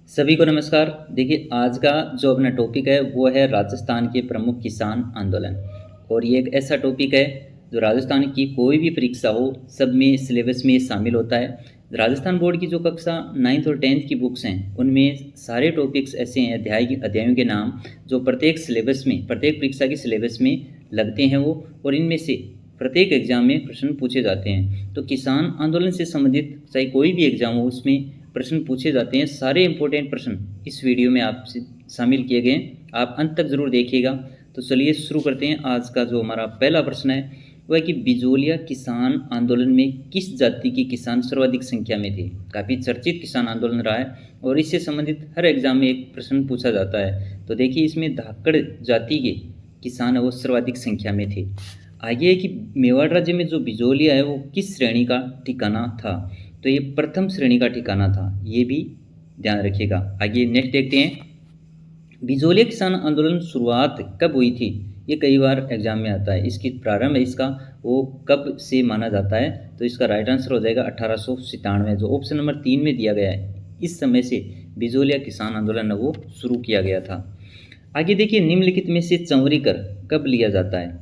सभी को नमस्कार। देखिए, आज का जो अपना टॉपिक है वो है राजस्थान के प्रमुख किसान आंदोलन। और ये एक ऐसा टॉपिक है जो राजस्थान की कोई भी परीक्षा हो सब में सिलेबस में शामिल होता है। राजस्थान बोर्ड की जो कक्षा 9th और 10th की बुक्स हैं उनमें सारे टॉपिक्स ऐसे हैं, अध्यायों के नाम जो प्रत्येक सिलेबस में, प्रत्येक परीक्षा के सिलेबस में लगते हैं वो, और इनमें से प्रत्येक एग्जाम में प्रश्न पूछे जाते हैं। तो किसान आंदोलन से संबंधित चाहे कोई भी एग्जाम हो उसमें प्रश्न पूछे जाते हैं। सारे इंपॉर्टेंट प्रश्न इस वीडियो में आपसे शामिल किए गए हैं, आप अंत तक ज़रूर देखिएगा। तो चलिए शुरू करते हैं। आज का जो हमारा पहला प्रश्न है वह है कि बिजोलिया किसान आंदोलन में किस जाति के किसान सर्वाधिक संख्या में थे। काफ़ी चर्चित किसान आंदोलन रहा है और इससे संबंधित हर एग्जाम में एक प्रश्न पूछा जाता है। तो देखिए, इसमें धाकड़ जाति के किसान है वो सर्वाधिक संख्या में थे। आगे है कि मेवाड़ राज्य में जो बिजोलिया है वो किस श्रेणी का ठिकाना था। तो ये प्रथम श्रेणी का ठिकाना था, ये भी ध्यान रखिएगा। आगे नेक्स्ट देखते हैं, बिजोलिया किसान आंदोलन शुरुआत कब हुई थी। ये कई बार एग्जाम में आता है। इसकी प्रारंभ है इसका वो कब से माना जाता है। तो इसका राइट आंसर हो जाएगा 1897, जो ऑप्शन नंबर 3 में दिया गया है। इस समय से बिजोलिया किसान आंदोलन वो शुरू किया गया था। आगे देखिए, निम्नलिखित में से चौरी कर कब लिया जाता है,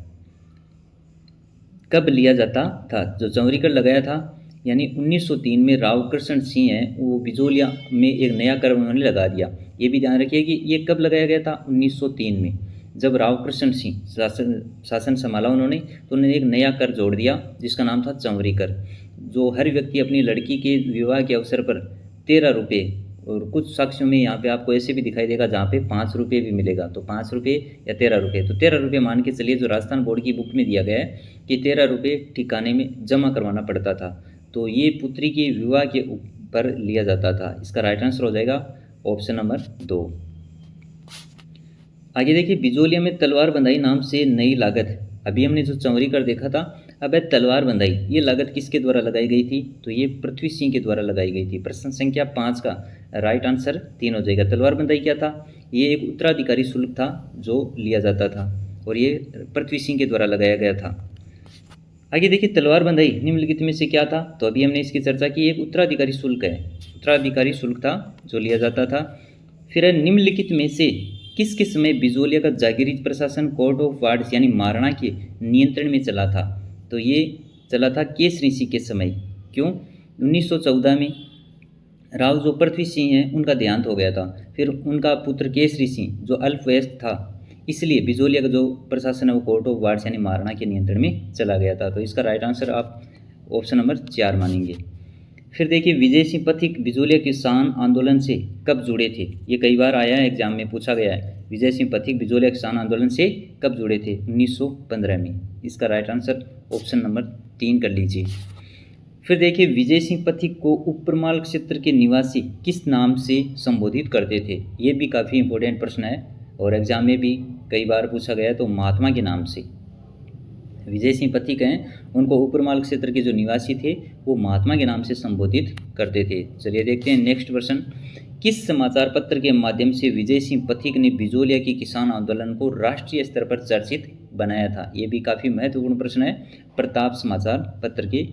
कब लिया जाता था। जो चौरी कर लगाया था यानी 1903 में राव कृष्ण सिंह हैं वो बिजोलिया में एक नया कर उन्होंने लगा दिया। ये भी ध्यान रखिए कि ये कब लगाया गया था, 1903 में, जब राव कृष्ण सिंह शासन संभाला उन्होंने, तो उन्होंने एक नया कर जोड़ दिया जिसका नाम था चौरी कर। जो हर व्यक्ति अपनी लड़की के विवाह के अवसर पर 13 रुपये, और कुछ साक्ष्यों में यहाँ पे आपको ऐसे भी दिखाई देगा जहाँ पे 5 रुपये भी मिलेगा। तो 5 रुपये या 13 रुपये, तो 13 रुपये मान के चलिए, जो राजस्थान बोर्ड की बुक में दिया गया है कि 13 रुपये ठिकाने में जमा करवाना पड़ता था। तो ये पुत्री के विवाह के ऊपर लिया जाता था। इसका राइट आंसर हो जाएगा ऑप्शन नंबर 2। आगे देखिए, बिजोलिया में तलवार बंधाई नाम से नई लागत, अभी हमने जो चौरी कर देखा था, अब है तलवार बंधाई। ये लागत किसके द्वारा लगाई गई थी। तो ये पृथ्वी सिंह के द्वारा लगाई गई थी। प्रश्न संख्या 5 का राइट आंसर 3 हो जाएगा। तलवार बंधाई क्या था, ये एक उत्तराधिकारी शुल्क था जो लिया जाता था और ये पृथ्वी सिंह के द्वारा लगाया गया था। आगे देखिए, तलवार बंधाई निम्नलिखित में से क्या था। तो अभी हमने इसकी चर्चा की, एक उत्तराधिकारी शुल्क है, उत्तराधिकारी शुल्क था जो लिया जाता था। फिर है, निम्नलिखित में से किसके समय बिजोलिया का जागीरी प्रशासन कोर्ट ऑफ वार्ड्स यानी महाराणा के नियंत्रण में चला था। तो ये चला था केसरी सिंह के समय। क्यों, 1914 में राव जो पृथ्वी सिंह हैं उनका देहांत हो गया था। फिर उनका पुत्र केसरी सिंह जो अल्पवयस्क था, इसलिए बिजोलिया का जो प्रशासन है वो कोर्ट ऑफ वार्ड्स यानी महाराणा के नियंत्रण में चला गया था। तो इसका राइट आंसर आप ऑप्शन नंबर 4 मानेंगे। फिर देखिए, विजय सिंह पथिक बिजोलिया किसान आंदोलन से कब जुड़े थे। ये कई बार आया है, एग्जाम में पूछा गया है। विजय सिंह पथिक बिजोलिया किसान आंदोलन से कब जुड़े थे, 1915 में। इसका राइट आंसर ऑप्शन नंबर 3 कर लीजिए। फिर देखिए, विजय सिंह पथिक को उपरमाल क्षेत्र के निवासी किस नाम से संबोधित करते थे। ये भी काफ़ी इंपॉर्टेंट प्रश्न है और एग्जाम में भी कई बार पूछा गया है। तो महात्मा के नाम से विजय सिंह पथिक हैं, उनको उपरमाल क्षेत्र के जो निवासी थे वो महात्मा के नाम से संबोधित करते थे। चलिए देखते हैं नेक्स्ट प्रश्न, किस समाचार पत्र के माध्यम से विजय सिंह पथिक ने बिजोलिया की किसान आंदोलन को राष्ट्रीय स्तर पर चर्चित बनाया था। ये भी काफ़ी महत्वपूर्ण प्रश्न है। प्रताप समाचार पत्र के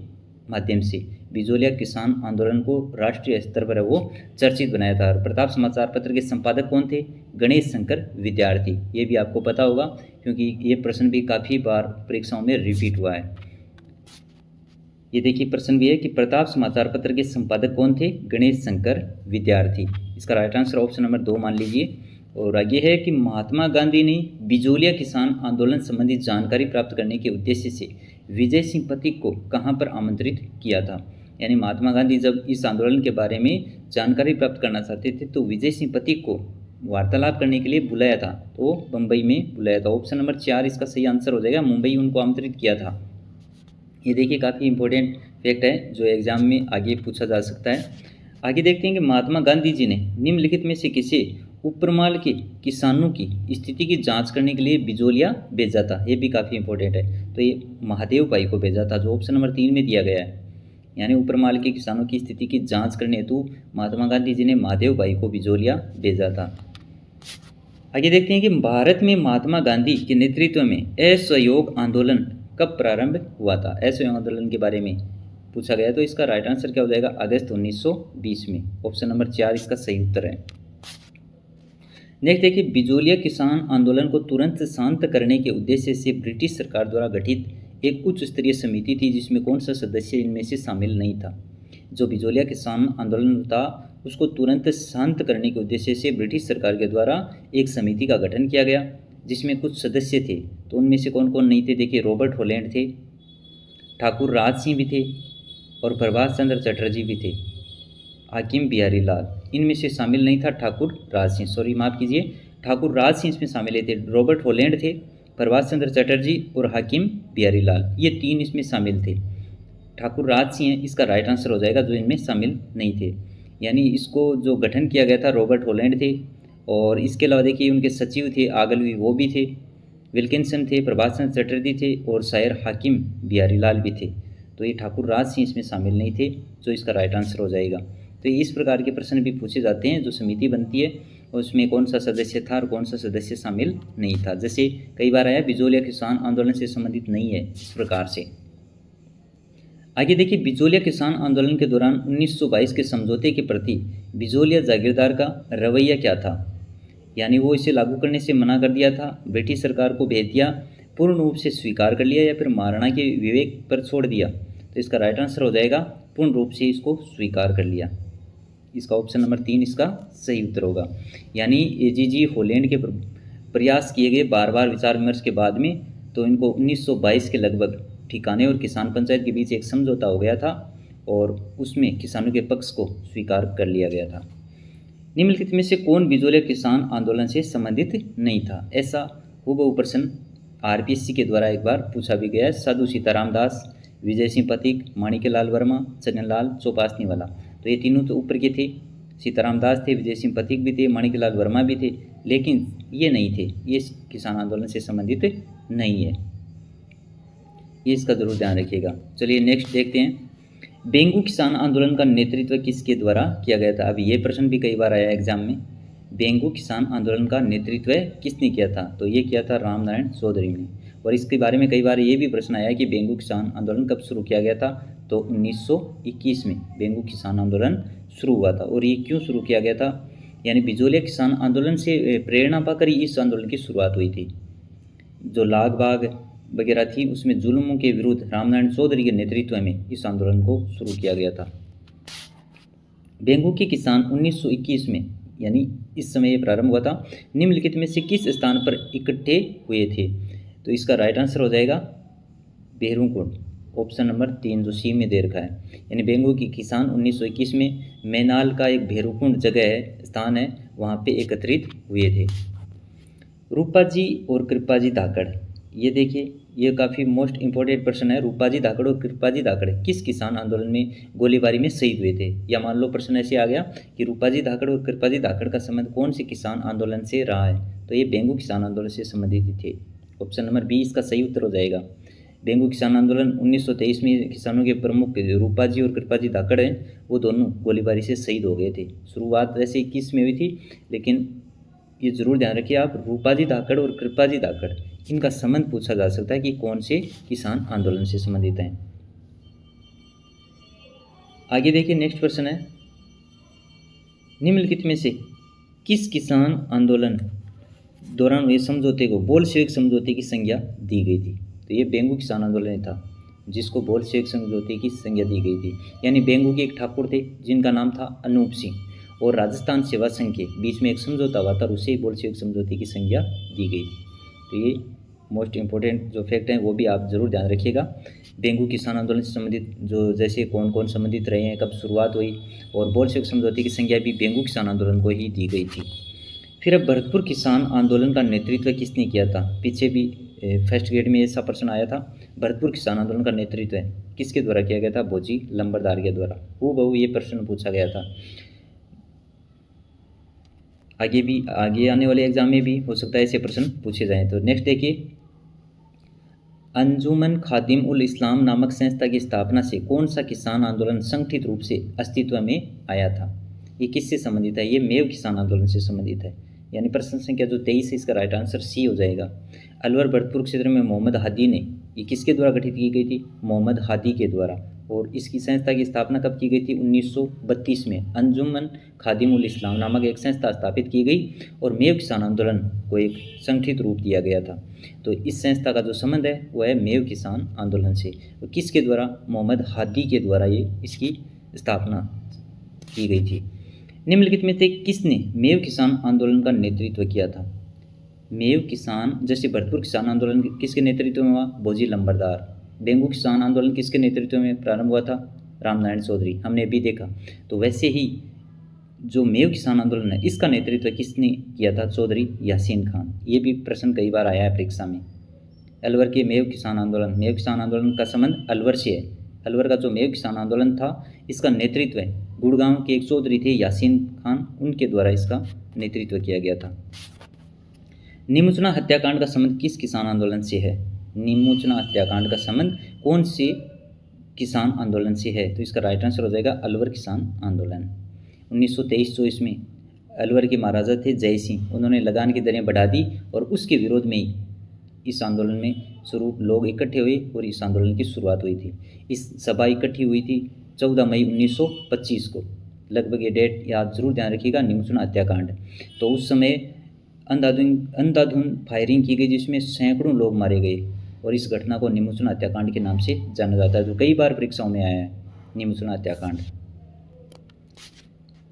माध्यम से बिजोलिया किसान आंदोलन को राष्ट्रीय स्तर पर वो चर्चित बनाया था। और प्रताप समाचार पत्र के संपादक कौन थे, गणेश शंकर विद्यार्थी। ये भी आपको पता होगा क्योंकि ये प्रश्न भी काफ़ी बार परीक्षाओं में रिपीट हुआ है। ये देखिए, प्रश्न भी है कि प्रताप समाचार पत्र के संपादक कौन थे, गणेश शंकर विद्यार्थी। इसका राइट आंसर ऑप्शन नंबर 2 मान लीजिए। और आगे है कि महात्मा गांधी ने बिजोलिया किसान आंदोलन संबंधी जानकारी प्राप्त करने के उद्देश्य से विजय सिंह पथिक को कहाँ पर आमंत्रित किया था। यानी महात्मा गांधी जब इस आंदोलन के बारे में जानकारी प्राप्त करना चाहते थे तो विजय सिंह पथिक को वार्तालाप करने के लिए बुलाया था, तो बम्बई में बुलाया था। ऑप्शन नंबर 4 इसका सही आंसर हो जाएगा, मुंबई उनको आमंत्रित किया था। ये देखिए, काफ़ी इंपॉर्टेंट फैक्ट है जो एग्जाम में आगे पूछा जा सकता है। आगे देखते हैं कि महात्मा गांधी जी ने निम्नलिखित में से किसे उपरमाल के किसानों की स्थिति की जांच करने के लिए बिजोलिया भेजा था। ये भी काफ़ी इंपॉर्टेंट है। तो ये महादेव भाई को भेजा था, जो ऑप्शन नंबर 3 में दिया गया है। यानी उपरमाल के किसानों की स्थिति की जांच करने हेतु महात्मा गांधी जी ने महादेव भाई को बिजोलिया भेजा था। आगे देखते हैं कि भारत में महात्मा गांधी के नेतृत्व में असहयोग आंदोलन कब प्रारंभ हुआ था। असहयोग आंदोलन के बारे में पूछा गया, तो इसका राइट आंसर क्या हो जाएगा, अगस्त 1920 में। ऑप्शन नंबर 4 इसका सही उत्तर है। नेक्स्ट देखिए, बिजोलिया किसान आंदोलन को तुरंत शांत करने के उद्देश्य से ब्रिटिश सरकार द्वारा गठित एक उच्च स्तरीय समिति थी, जिसमें कौन सा सदस्य इनमें से शामिल नहीं था। जो बिजोलिया किसान आंदोलन था उसको तुरंत शांत करने के उद्देश्य से ब्रिटिश सरकार के द्वारा एक समिति का गठन किया गया, जिसमें कुछ सदस्य थे। तो उनमें से कौन कौन नहीं थे, देखिए रॉबर्ट हॉलैंड थे, ठाकुर राज सिंह भी थे और प्रभाष चंद्र चटर्जी भी थे, हाकिम बिहारी लाल इनमें से शामिल नहीं था ठाकुर राज सिंह, सॉरी माफ़ कीजिए, ठाकुर राज सिंह इसमें शामिल थे। रॉबर्ट हॉलैंड थे, प्रभाष चंद्र चटर्जी और हाकिम बिहारी लाल, ये तीन इसमें शामिल थे। ठाकुर राज सिंह इसका राइट आंसर हो जाएगा, जो इनमें शामिल नहीं थे। यानी इसको जो गठन किया गया था रॉबर्ट हॉलैंड थे, और इसके अलावा देखिए उनके सचिव थे आगलवी, वो भी थे, विल्किंसन थे, प्रभाष चंद्र चटर्जी थे और शायर हाकिम बिहारी लाल भी थे। तो ये ठाकुर राज सिंह इसमें शामिल नहीं थे, जो इसका राइट आंसर हो जाएगा। तो इस प्रकार के प्रश्न भी पूछे जाते हैं, जो समिति बनती है उसमें कौन सा सदस्य था और कौन सा सदस्य शामिल नहीं था। जैसे कई बार आया बिजोलिया किसान आंदोलन से संबंधित नहीं है, इस प्रकार से। आगे देखिए, बिजोलिया किसान आंदोलन के दौरान 1922 के समझौते के प्रति बिजोलिया जागीरदार का रवैया क्या था। यानी वो इसे लागू करने से मना कर दिया था, ब्रिटिश सरकार को भेज दिया, पूर्ण रूप से स्वीकार कर लिया, या फिर महाराणा के विवेक पर छोड़ दिया। तो इसका राइट आंसर हो जाएगा पूर्ण रूप से इसको स्वीकार कर लिया। इसका ऑप्शन नंबर 3 इसका सही उत्तर होगा। यानी एजीजी हॉलैंड के प्रयास किए गए बार बार विचार विमर्श के बाद में तो इनको 1922 के लगभग ठिकाने और किसान पंचायत के बीच एक समझौता हो गया था, और उसमें किसानों के पक्ष को स्वीकार कर लिया गया था। निम्नलिखित में से कौन बिजोलिया किसान आंदोलन से संबंधित नहीं था। ऐसा हुबहू प्रश्न आरपीएससी के द्वारा एक बार पूछा भी गया है। साधु सीताराम दास, विजय सिंह पथिक, माणिक्यलाल वर्मा, चन्नलाल चौपासनी वाला। तो ये तीनों तो ऊपर के थे, सीताराम दास थे, विजय सिंह पथिक भी थे, माणिक्यलाल वर्मा भी थे, लेकिन ये नहीं थे, ये किसान आंदोलन से संबंधित नहीं है, ये इसका जरूर ध्यान रखिएगा। चलिए नेक्स्ट देखते हैं, बेंगू किसान आंदोलन का नेतृत्व किसके द्वारा किया गया था। अभी ये प्रश्न भी कई बार आया एग्जाम में, बेंगू किसान आंदोलन का नेतृत्व किसने किया था। तो ये किया था रामनारायण चौधरी ने। और इसके बारे में कई बार ये भी प्रश्न आया कि बेंगू किसान आंदोलन कब शुरू किया गया था। तो 1921 में बेंगू किसान आंदोलन शुरू हुआ था। और ये क्यों शुरू किया गया था, यानी बिजोलिया किसान आंदोलन से प्रेरणा पाकर ही इस आंदोलन की शुरुआत हुई थी। जो लाग बाग वगैरह थी उसमें जुल्मों के विरुद्ध रामनारायण चौधरी के नेतृत्व में इस आंदोलन को शुरू किया गया था। बेंगू के किसान 1921 में यानी इस समय ये प्रारंभ हुआ था। निम्नलिखित में से किस स्थान पर इकट्ठे हुए थे। तो इसका राइट आंसर हो जाएगा बेहरूकुंड, ऑप्शन नंबर 3 जो सी में दे रखा है। यानी बेंगू के किसान 1921 में मैनाल का एक भेरूकुंड जगह है, स्थान है, वहाँ पे एकत्रित हुए थे। रूपाजी और कृपाजी धाकड़, ये देखिए ये काफ़ी मोस्ट इंपॉर्टेंट प्रश्न है। रूपाजी धाकड़ और कृपाजी धाकड़ किस किसान आंदोलन में गोलीबारी में शहीद हुए थे। या मान लो प्रश्न ऐसे आ गया कि रूपाजी धाकड़ और कृपाजी धाकड़ का संबंध कौन से किसान आंदोलन से रहा है। तो ये बेंगू किसान आंदोलन से संबंधित थे। ऑप्शन नंबर बी इसका सही उत्तर हो जाएगा। बेंगू किसान आंदोलन 1923 में किसानों के प्रमुख रूपाजी और कृपाजी धाकड़ हैं, वो दोनों गोलीबारी से शहीद हो गए थे। शुरुआत वैसे 21 में हुई थी, लेकिन ये जरूर ध्यान रखिए आप, रूपाजी धाकड़ और कृपाजी धाकड़ इनका संबंध पूछा जा सकता है कि कौन से किसान आंदोलन से संबंधित हैं। आगे देखिए नेक्स्ट प्रश्न है, निम्नलिखित में से किस किसान आंदोलन दौरान हुए समझौते को बोल्शेविक समझौते की संज्ञा दी गई थी। तो ये बेंगू किसान आंदोलन था जिसको बोल्शेविक समझौते की संज्ञा दी गई थी। यानी बेंगू के एक ठाकुर थे जिनका नाम था अनूप सिंह, और राजस्थान सेवा संघ के बीच में एक समझौता हुआ था, उसे बोल्शेविक समझौते की संज्ञा दी गई थी। तो ये मोस्ट इंपॉर्टेंट जो फैक्ट हैं वो भी आप जरूर ध्यान रखिएगा। बेंगू किसान आंदोलन से संबंधित जो जैसे कौन कौन संबंधित रहे हैं, कब शुरुआत हुई, और बोल्शेविक समझौते की संज्ञा भी बेंगू किसान आंदोलन को ही दी गई थी। फिर अब भरतपुर किसान आंदोलन का नेतृत्व किसने किया था। पीछे भी फर्स्ट ग्रेड में ऐसा प्रश्न आया था, भरतपुर किसान आंदोलन का नेतृत्व किसके द्वारा किया गया था। भोजी लंबरदार के द्वारा। हूबहू ये प्रश्न पूछा गया था। आगे आने वाले एग्जाम में भी हो सकता है ऐसे प्रश्न पूछे जाएं। तो नेक्स्ट देखिए, अंजुमन खादिम उल इस्लाम नामक संस्था की स्थापना से कौन सा किसान आंदोलन संगठित रूप से अस्तित्व में आया था। ये किससे संबंधित है, ये मेव किसान आंदोलन से संबंधित है। यानी प्रश्न संख्या जो 23 है इसका राइट आंसर सी हो जाएगा। अलवर भरतपुर क्षेत्र में मोहम्मद हादी ने, ये किसके द्वारा गठित की गई थी, मोहम्मद हादी के द्वारा। और इसकी संस्था की स्थापना कब की गई थी? 1932 में अंजुमन खादिमुल इस्लाम नामक एक संस्था स्थापित की गई और मेव किसान आंदोलन को एक संगठित रूप दिया गया था। तो इस संस्था का जो संबंध है वह है मेव किसान आंदोलन से। तो किसके द्वारा? मोहम्मद हादी के द्वारा ये इसकी स्थापना की गई थी। निम्नलिखित में से किसने मेव किसान आंदोलन का नेतृत्व किया था? मेव किसान जैसे भरतपुर किसान आंदोलन किसके नेतृत्व में हुआ? भोजी लंबरदार। डेंगू किसान आंदोलन किसके नेतृत्व में प्रारंभ हुआ था? रामनारायण चौधरी, हमने अभी देखा। तो वैसे ही जो मेव किसान आंदोलन है इसका नेतृत्व किसने किया था? चौधरी यासीन खान। ये भी प्रश्न कई बार आया है परीक्षा में। अलवर के मेव किसान आंदोलन का संबंध अलवर से है। अलवर का जो मेव किसान आंदोलन था इसका नेतृत्व है गुड़गांव के एक चौधरी थे यासीन खान, उनके द्वारा इसका नेतृत्व किया गया था। निमुचना हत्याकांड का संबंध किस किसान आंदोलन से है? निमुचना हत्याकांड का संबंध कौन से किसान आंदोलन से है? तो इसका राइट आंसर हो जाएगा अलवर किसान आंदोलन। 1923-24 में अलवर के महाराजा थे जय सिंह, उन्होंने लगान की दरें बढ़ा दी और उसके विरोध में ही इस आंदोलन में लोग इकट्ठे हुए और इस आंदोलन की शुरुआत हुई थी। इस सभा इकट्ठी हुई थी 14 मई 1925 को। लगभग ये डेट याद जरूर ध्यान रखिएगा। निमुचना हत्याकांड, तो उस समय अंधाधुंध फायरिंग की गई जिसमें सैकड़ों लोग मारे गए और इस घटना को निमुचना हत्याकांड के नाम से जाना जाता है, जो कई बार परीक्षाओं में आया है निमुचना हत्याकांड।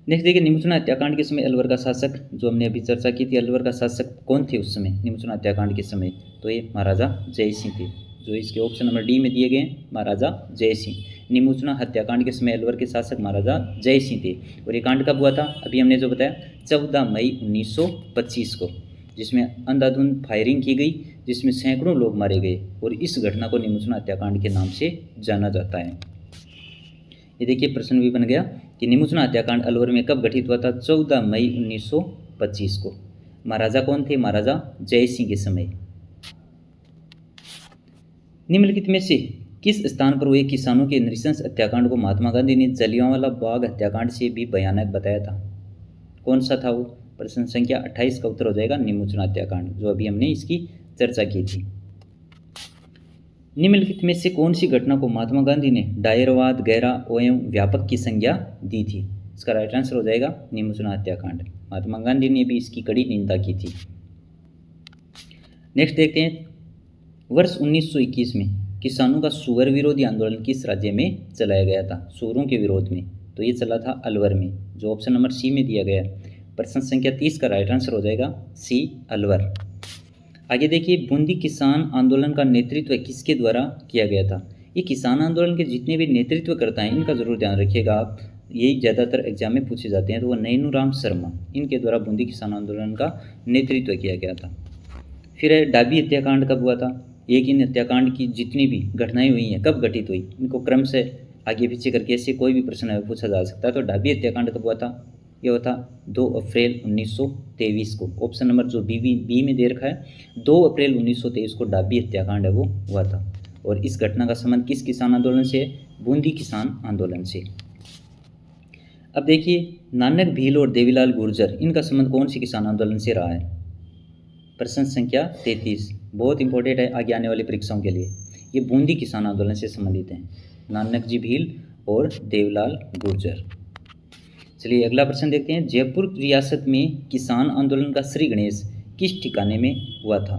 नेक्स्ट देखिए, निमुचना हत्याकांड के समय अलवर का शासक, जो हमने अभी चर्चा की थी, अलवर का शासक कौन थे उस समय निमुचना हत्याकांड के समय? तो ये महाराजा जय सिंह थे, जो इसके ऑप्शन नंबर डी में दिए गए हैं, महाराजा जय सिंह। निमुचना हत्याकांड के समय अलवर के शासक महाराजा जय सिंह थे। और ये कांड कब हुआ था? अभी हमने जो बताया 14 मई 1925 को, जिसमें अंधाधुंध फायरिंग की गई जिसमें सैकड़ों लोग मारे गए और इस घटना को निमुचना हत्याकांड के नाम से जाना जाता है। ये देखिए प्रश्न भी बन गया कि निमुचना हत्याकांड अलवर में कब घटित हुआ था? 14 मई 1925 को। महाराजा कौन थे? महाराजा जय सिंह के समय। निम्नलिखित में से किस स्थान पर हुए किसानों के नृशंस हत्याकांड को महात्मा गांधी ने जलियांवाला बाग हत्याकांड से भी भयानक बताया था? कौन सा था वो? प्रश्न संख्या 28 का उत्तर हो जाएगा निमुचना हत्याकांड, जो अभी हमने इसकी चर्चा की थी। निम्नलिखित में से कौन सी घटना को महात्मा गांधी ने डायरवाद, गहरा एवं व्यापक की संज्ञा दी थी? इसका राइट आंसर हो जाएगा निमुचना हत्याकांड। महात्मा गांधी ने भी इसकी कड़ी निंदा की थी। नेक्स्ट देखते हैं, वर्ष 1921 में किसानों का सुअर विरोधी आंदोलन किस राज्य में चलाया गया था? सुअरों के विरोध में, तो ये चला था अलवर में, जो ऑप्शन नंबर सी में दिया गया। प्रश्न संख्या 30 का राइट आंसर हो जाएगा सी, अलवर। आगे देखिए, बूंदी किसान आंदोलन का नेतृत्व किसके द्वारा किया गया था? ये किसान आंदोलन के जितने भी नेतृत्व करता है इनका जरूर ध्यान रखिएगा आप, यही ज़्यादातर एग्जाम में पूछे जाते हैं। तो वह नैनूराम शर्मा, इनके द्वारा बूंदी किसान आंदोलन का नेतृत्व किया गया था। फिर डाबी हत्याकांड कब हुआ था? एक इन हत्याकांड की जितनी भी घटनाएं हुई हैं कब घटित हुई, इनको क्रम से आगे पीछे करके ऐसे कोई भी प्रश्न पूछा जा सकता है। तो डाबी हत्याकांड कब हुआ था? यह हुआ था 2 अप्रैल 1923 को। ऑप्शन नंबर जो बी में दे रखा है, 2 अप्रैल 1923 को डाबी हत्याकांड है वो हुआ था। और इस घटना का संबंध किस किसान आंदोलन से है? बूंदी किसान आंदोलन से। अब देखिए, नानक भील और देवीलाल गुर्जर, इनका संबंध कौन सी किसान आंदोलन से रहा है? प्रश्न संख्या 33 बहुत इंपॉर्टेंट है आगे आने वाली परीक्षाओं के लिए। ये बूंदी किसान आंदोलन से संबंधित हैं, नानक जी भील और देवलाल गुर्जर। चलिए अगला प्रश्न देखते हैं, जयपुर रियासत में किसान आंदोलन का श्री गणेश किस ठिकाने में हुआ था?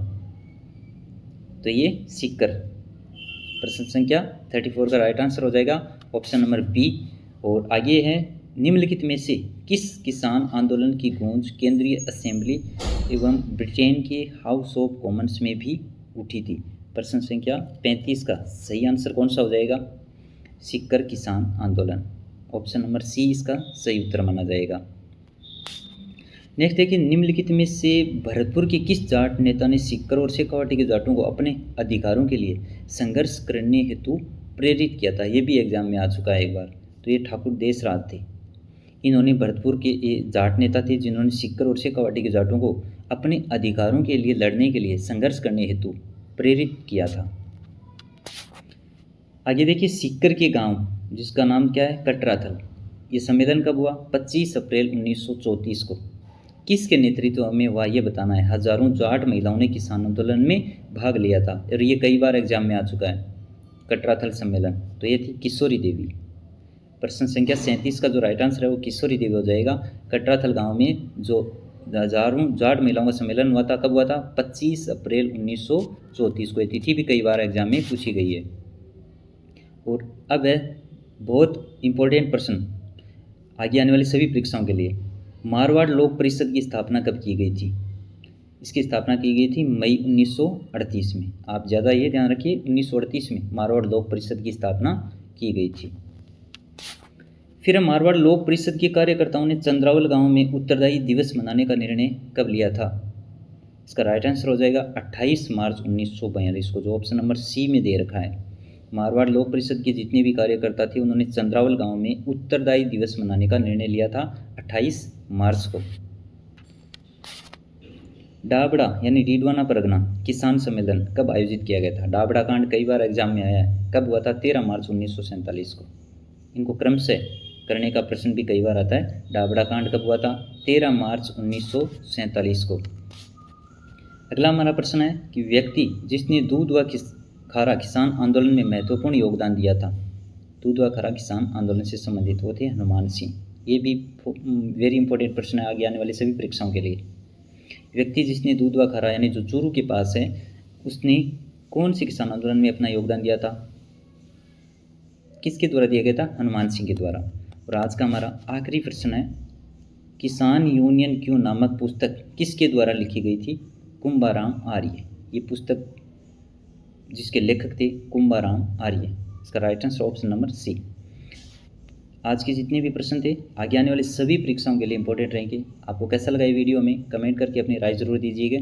तो ये सीकर। प्रश्न संख्या 34 का राइट आंसर हो जाएगा ऑप्शन नंबर बी। और आगे है, निम्नलिखित में से किस किसान आंदोलन की गूंज केंद्रीय असेंबली एवं ब्रिटेन के हाउस ऑफ कॉमन्स में भी उठी थी? प्रश्न संख्या 35 का सही आंसर कौन सा हो जाएगा? सीकर किसान आंदोलन। ऑप्शन नंबर सी इसका सही उत्तर माना जाएगा। नेक्स्ट देखिए, निम्नलिखित में से भरतपुर के किस जाट नेता ने सीकर और शेखावाटी के जाटों को अपने अधिकारों के लिए संघर्ष करने हेतु प्रेरित किया था? ये भी एग्जाम में आ चुका है एक बार। तो ये ठाकुर देशराज थे। इन्होंने भरतपुर के जाट नेता थे जिन्होंने सीकर और शेखावाटी के जाटों को अपने अधिकारों के लिए लड़ने के लिए संघर्ष करने हेतु प्रेरित किया था। आगे देखिए, सीकर के गांव जिसका नाम क्या है? कटराथल, ये सम्मेलन कब हुआ? 25 अप्रैल 1934 को। किसके नेतृत्व में हुआ ये बताना है। हजारों जाट महिलाओं ने किसान आंदोलन में भाग लिया था और ये कई बार एग्जाम में आ चुका है। कटराथल सम्मेलन, तो ये थी किशोरी देवी। प्रश्न संख्या 37 का जो राइट आंसर है वो किशोरी देवी हो जाएगा। कटराथल गांव में जो हजारों जाट महिलाओं का सम्मेलन हुआ था, कब हुआ था? 25 अप्रैल 1934 को। ये तिथि भी कई बार एग्जाम में पूछी गई है। और अब है बहुत इंपॉर्टेंट प्रश्न आगे आने वाली सभी परीक्षाओं के लिए। मारवाड़ लोक परिषद की स्थापना कब की गई थी? इसकी स्थापना की गई थी मई 1938 में। आप ज़्यादा ये ध्यान रखिए, 1938 में मारवाड़ लोक परिषद की स्थापना की गई थी। फिर मारवाड़ लोक परिषद के कार्यकर्ताओं ने चंद्रावल गांव में उत्तरदायी दिवस मनाने का निर्णय कब लिया था? इसका राइट आंसर हो जाएगा 28 मार्च 1942 को, जो ऑप्शन नंबर सी में दे रखा है। मारवाड़ लोक परिषद के जितने भी कार्यकर्ता थे उन्होंने चंद्रावल गांव में उत्तरदायी दिवस मनाने का निर्णय लिया था 28 मार्च को। डाबड़ा यानी डीडवाना परगना किसान सम्मेलन कब आयोजित किया गया था? डाबड़ा कांड कई बार एग्जाम में आया है, कब हुआ था? 13 मार्च 1947 को। इनको क्रम से करने का प्रश्न भी कई बार आता है। डाबड़ा कांड कब हुआ था? 13 मार्च 1947 को। अगला हमारा प्रश्न है कि व्यक्ति जिसने दूध व खारा किसान आंदोलन में महत्वपूर्ण योगदान दिया था। दूध व खारा किसान आंदोलन से संबंधित वो थे हनुमान सिंह। ये भी वेरी इंपॉर्टेंट प्रश्न है आगे आने वाली सभी परीक्षाओं के लिए। व्यक्ति जिसने दूध व खारा यानी जो चूरू के पास है, उसने कौन से किसान आंदोलन में अपना योगदान दिया था? किसके द्वारा दिया गया था? हनुमान सिंह के द्वारा। और आज का हमारा आखिरी प्रश्न है, किसान यूनियन क्यों नामक पुस्तक किसके द्वारा लिखी गई थी? कुंभाराम आर्य। ये पुस्तक जिसके लेखक थे कुंभाराम आर्य। इसका right answer option number C. आज के जितने भी प्रश्न थे आगे आने वाली सभी परीक्षाओं के लिए इंपॉर्टेंट रहेंगे। आपको कैसा लगा ये वीडियो में कमेंट करके अपनी राय जरूर दीजिएगा।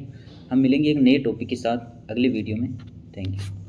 हम मिलेंगे एक नए टॉपिक के साथ अगले वीडियो में। Thank you.